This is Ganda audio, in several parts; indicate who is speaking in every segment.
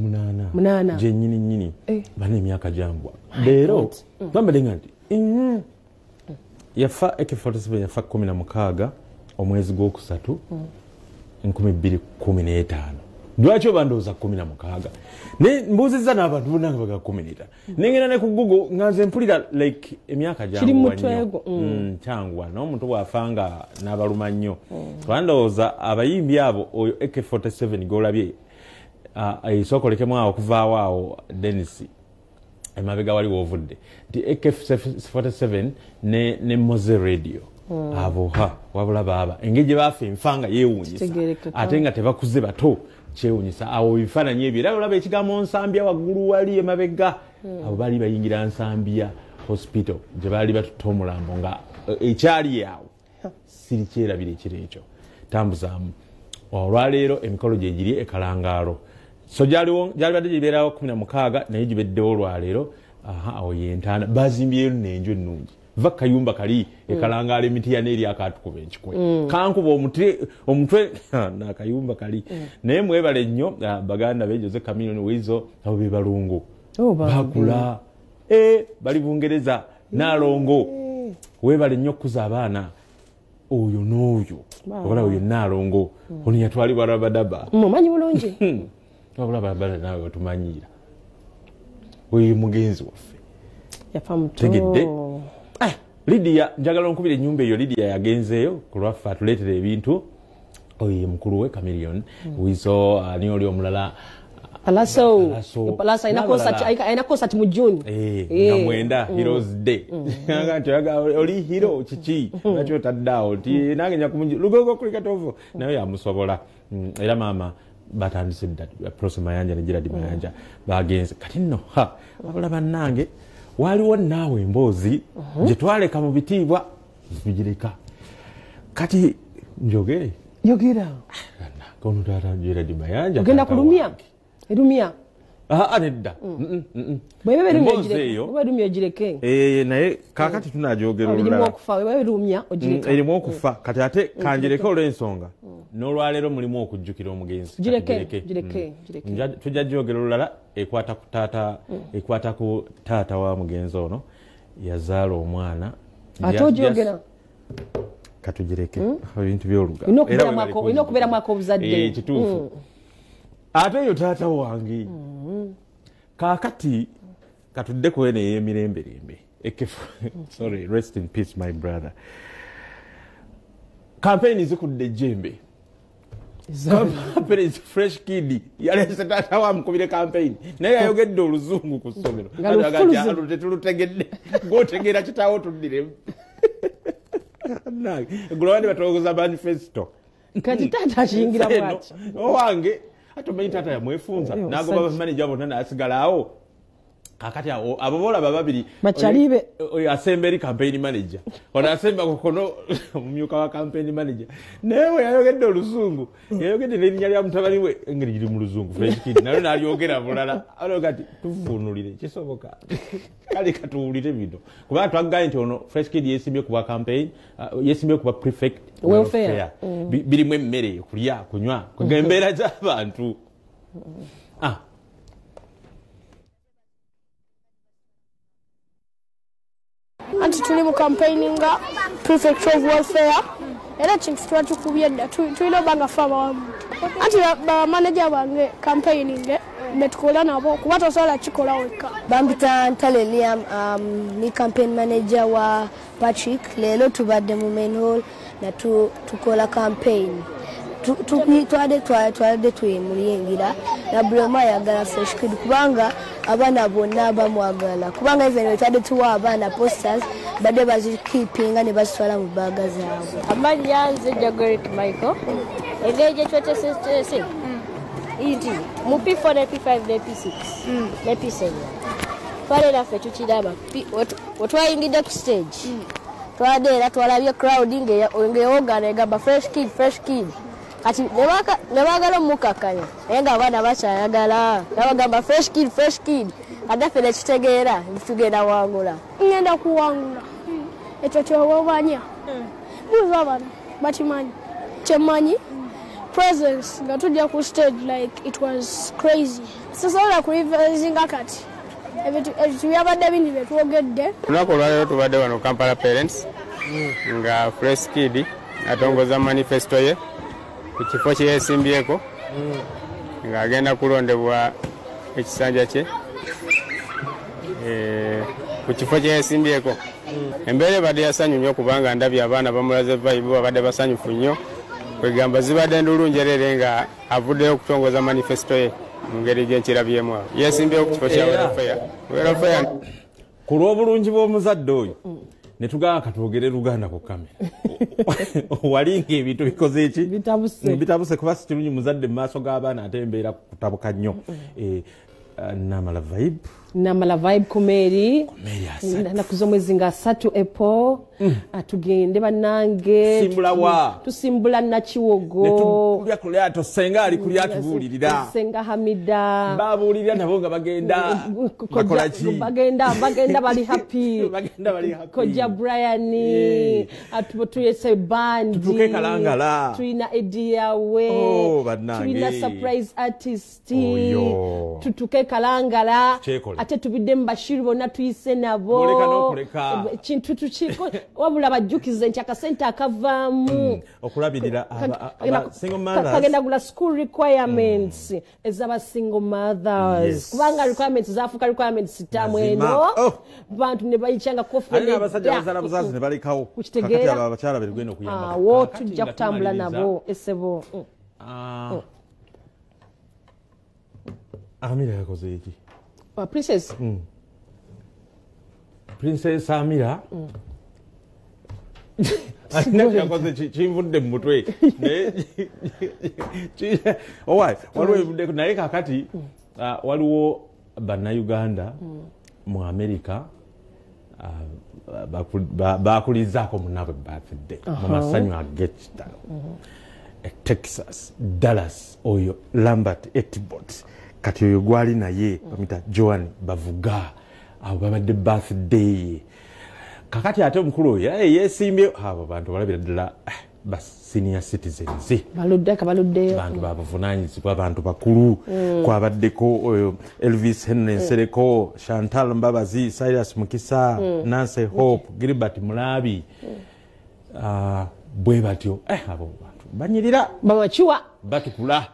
Speaker 1: munana
Speaker 2: je nyini bane emyaka jambwa leero bambalenga nti yafa AK47 yafa 16 omwezi gw'okusatu 2015 lwaki obandoza 16 ne mbuziza n'abantu bonna baga 15 nengena ne ku Google nganze mpulira like emyaka jambwa changwa n'omuntu bwafanga n'abaluma nnyo twandoza abayimbi abo oyo AK47 golabye isokolekemu awo okuvaawo awo Dennis emabega wali wovudde nti AK47 ne Moze Radio abo wabula baba engege bafe enfanga yeewunyisa ate nga tebakuze bato kyewunyisa awo bifaananyi ebyo olaba ekigambo nsambya waggulu wali emabega abo bali bayingira nsambya hospital gye baali batuta omulambo nga ekyali awo siri kyerabira ekiro ekyo tambuzaamu olwaleero emikolo gye giri ekalangaalo so gyali badde gibeerawo 16 naye gibeddewo olwaleero awo yentaana bazimbyeyo n'enju ennungi va kayumba kali ekalangaala emiti ya n'eri akatukuba enkikwe kankuba omutwe nakayumba kali naye mwebale nnyo baganda be Jose Camillion Wizo abo be balungu bakula bali Bungereza Nalongo webale nnyo okuza abaana oyo n'oyo wabala oyo Nalongo ono yatwalibwa Rabadaba
Speaker 1: mumanyi bulungi
Speaker 2: wabula barabara nawe watumanyiira oyo mugenzi waffe
Speaker 1: yafa muto
Speaker 2: tegedde Lydia njagala nkubira ennyumba eyo Lydia yagenzeeyo ku lwaffe atuleetera ebintu oyo mukulu we Camillion Wizo ani oli omulala
Speaker 1: Palasa ina concert mu June
Speaker 2: nga mwenda Heroes Day nti oli hero kiki nakyo taddaawo ti nange nyakumunji lugogo kuli katovu naye yamusobola era maama batandise Prose Mayanja ne Gerard Mayanja bagenze kati nno wabula bannange waliwo naawe emboozi gye twaleka mu bitiibwa zibigireka kati njogera kono taata Gerard Mayanja
Speaker 1: ogenda kulumya erumya
Speaker 2: nedda
Speaker 1: bwebebirumya ogireke
Speaker 2: naye kakati tunajogera
Speaker 1: erimu
Speaker 2: okufa kati ate kanjireke olw'ensonga n'olwaleero mulimu okujjukira omugenzi
Speaker 1: gireke
Speaker 2: tujja jogera olulala ekwata ku taata wa mugenzi ono yazaala omwana
Speaker 1: ate ojogera
Speaker 2: katugireke ebintu by'oluga
Speaker 1: olina okubeeramu ak'obuzadde
Speaker 2: kituufu ate eyo taata wange kakati katudde ku ene y'emiremberembe sorry rest in peace my brother campaign zikudde ejjembe campaign fresh kid yalese taata wamukubire campaign naye yayogedde oluzungu ku ssomero tetulutegedde ng'otegeera kitaawo tuddiremu gulowandi batogoza manifesto
Speaker 1: kati taata akiyingira bwaki
Speaker 2: owange ate omanyi taata yamwefunza n'agoba bamaneja bonna n'asigalawo kakati abo boolaba babiri
Speaker 1: bakyalibe
Speaker 2: asemba eri campaign manager ono asemba kokono omumyuka wa campaign manager naye we yayogedde oluzungu yayogedde n'erinnya lya mutabani we engeri giri mu luzungu fresh kid naye n'alyogera bulala aloga ati tuvuunulire kisoboka kale katuwulire bino kubanga twaggaye nti ono fresh kid yesimbye kuba campaign yesimbye kuba prefect welfare birimu emmere kulya kunywa kugembeera gy'abantu
Speaker 3: anti tuli mu campaigninga prefect of welfare era kintu twatukubye dda tulina obanga fe abawamu anti bamanaja bange campaigning betukola nabo kuba tosobola kikola wekka
Speaker 4: bampita Ntale Liam ni campaign manager wa Patrick leero tubadde mu main hall na tukola campaign twade twemuliyingira na Broma yagala fresh kid kubanga abaana bonna bamwagala kubanga even twade tuwa abaana posters badde bazikipinga ne bazitwala mu baga zaabwe
Speaker 5: amali yanze Jagoret Michael egeje chote sese iti mu P4 ne P5 ne P6 ne P7 twale la fetu kidaba otwayingidde ku stage twade era twalabye crowding ngeogana egamba fresh kid ati nebagala mukakanya enga abaana bakyayagala nabagamba fresh kid adafe nekitegeera tugenda wangula
Speaker 3: ngenda kuwangula ekyo kyobobanya buza abana batimanyi kyemanyi presence nga tujja ku stage like it was crazy sisobola kulivazinga kati ebintu byabadde bindi bye twogedde.
Speaker 6: Lunaku olwaleero tubadde wano Kampala Parents nga Fresh Kid atongoza manifesto ye ku kifo kye yeesimbyeko ng'agenda kulondebwa ekisanja kye ku kifo kye yeesimbyeko. Embeera ebadde yasanyu nnyo kubanga ndabye abaana bamulaze vibe babadde basanyufu nnyo kwegamba zibadde ndulunjerere nga avuddeyo okutongoza manifesto ye mu ngeri gy'enkirabyemu awo yeesimbyewo ku kifo kya welfare.
Speaker 2: Ku lw'obulungi bw'omuzadde oyo ne tugamba katwogere Luganda ku kamera wali ng'ebintu bikoze eki bitabuse kuba si kirungi muzadde mu maaso g'abaana ate embeera kutabuka nnyo.
Speaker 1: Namala vibe kumeri nakuza omwezi nga 3 epo atugende banange tusimbula nakiwogo
Speaker 2: kulya kulyato senga ali kulyatubuulirira
Speaker 1: senga Hamida
Speaker 2: babuulirira nabo nga bagenda
Speaker 1: bagenda bali happy koja Brian atubotuyese bandi
Speaker 2: tutuke kalangala
Speaker 1: tuina idea we tuina surprise artist tutuke kalangala ate tubidde mbashiri bonna tuyise nabo kintu tukiko wabula bajjukize nti akasente akavaamu
Speaker 2: okulabirira single mothers
Speaker 1: kagenda gula school requirements ezaba single mothers kubanga requirements zafuka requirements tamweno bantu ne bayichanga confidence
Speaker 2: abasajja bazala buzazi ne balikawo kakati abakyala berigweno kuyamba
Speaker 1: wo tujja kutambula nabo esebo
Speaker 2: Amira yakoze iki Princess Amira yakoze chimvudde mu mutwe waliwo ebudde naye kakati waliwo bannayuganda mu America bakulizaako munabwe birthday mu masanyu ag'ekitalo Texas Dallas oyo Lambert Etibot kati oyo gwali naye bamita Joan bavuga abo babadde birthday kakati ate omukulu oyo yeesimbye abo bantu balabira ddala ba senior citizens
Speaker 1: baluddeyo
Speaker 2: bantu babuvunaanyizibwa abantu bakulu kwabaddeko oyo Elvis Henry Nsereko Chantal Mbabazi Cyrus Mukisa Nancy Hope Gilbert Mulabi bwe batyo abo bantu banyirira
Speaker 1: bawachiwa
Speaker 2: batukula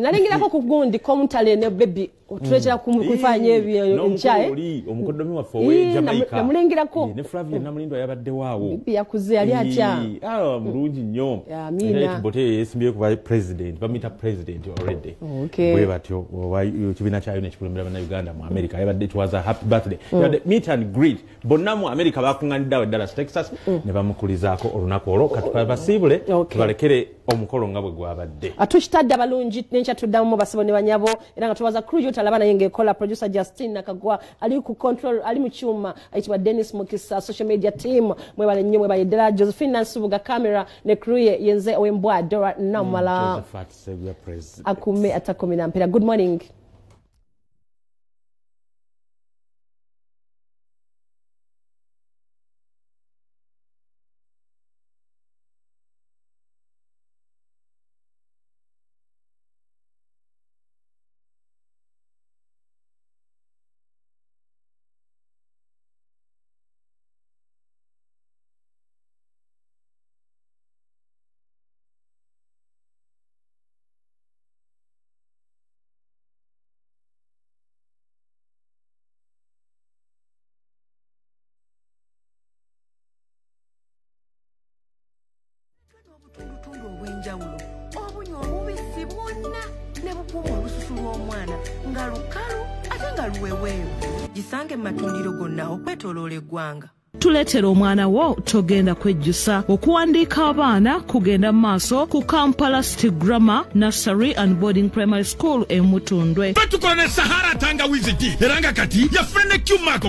Speaker 1: nalingirako ku gundi komutale ne baby otulekera kufanya ebyo nchaye
Speaker 2: omukodomi wa fowe Jamaica
Speaker 1: namulingirako
Speaker 2: ne Flavia namulindwa yabadde waawo
Speaker 1: bibi yakuze ali atya
Speaker 2: mulungi nnyo
Speaker 1: amina
Speaker 2: bote yesimbiye ku president bamita president already bwe batyo kibina kyayo ne kikulembera bana Uganda mu America yabadde twaza happy birthday yabadde meet and greet bonna mu America bakunganiddawo Dallas Texas ne bamukulizaako olunaku olwo katuka basibule tubalekere omukolo nga bwe gwabadde
Speaker 1: atuchitadde abalungi nencha tuddamu basabo ne banyabo era nga tubaza crew talabana yenge kola producer Justin nakagwa ali ku control ali mu chuma aitwa Dennis Mukisa social media team mwebale nnyo mwebale Dela Josephine Nsubuga camera ne crew yenze owembwa Dora Namala akume atakomina mpira. Good morning.
Speaker 7: Obunywa omubisi bwonna ne bukuuma olususu lw'omwana nga lukalu ate nga luweweevu. Gisange mu matundiro gonna okwetooloola eggwanga.
Speaker 8: Tuleetera omwana wo togenda kwejjusa. Okuwandiika abaana kugenda maaso ku Kampala City Grammar Nursery and Boarding Primary School e Mutundwe.
Speaker 9: Tukola ne Sahara Tangawizi era nga kati yafuna ne Q-Mark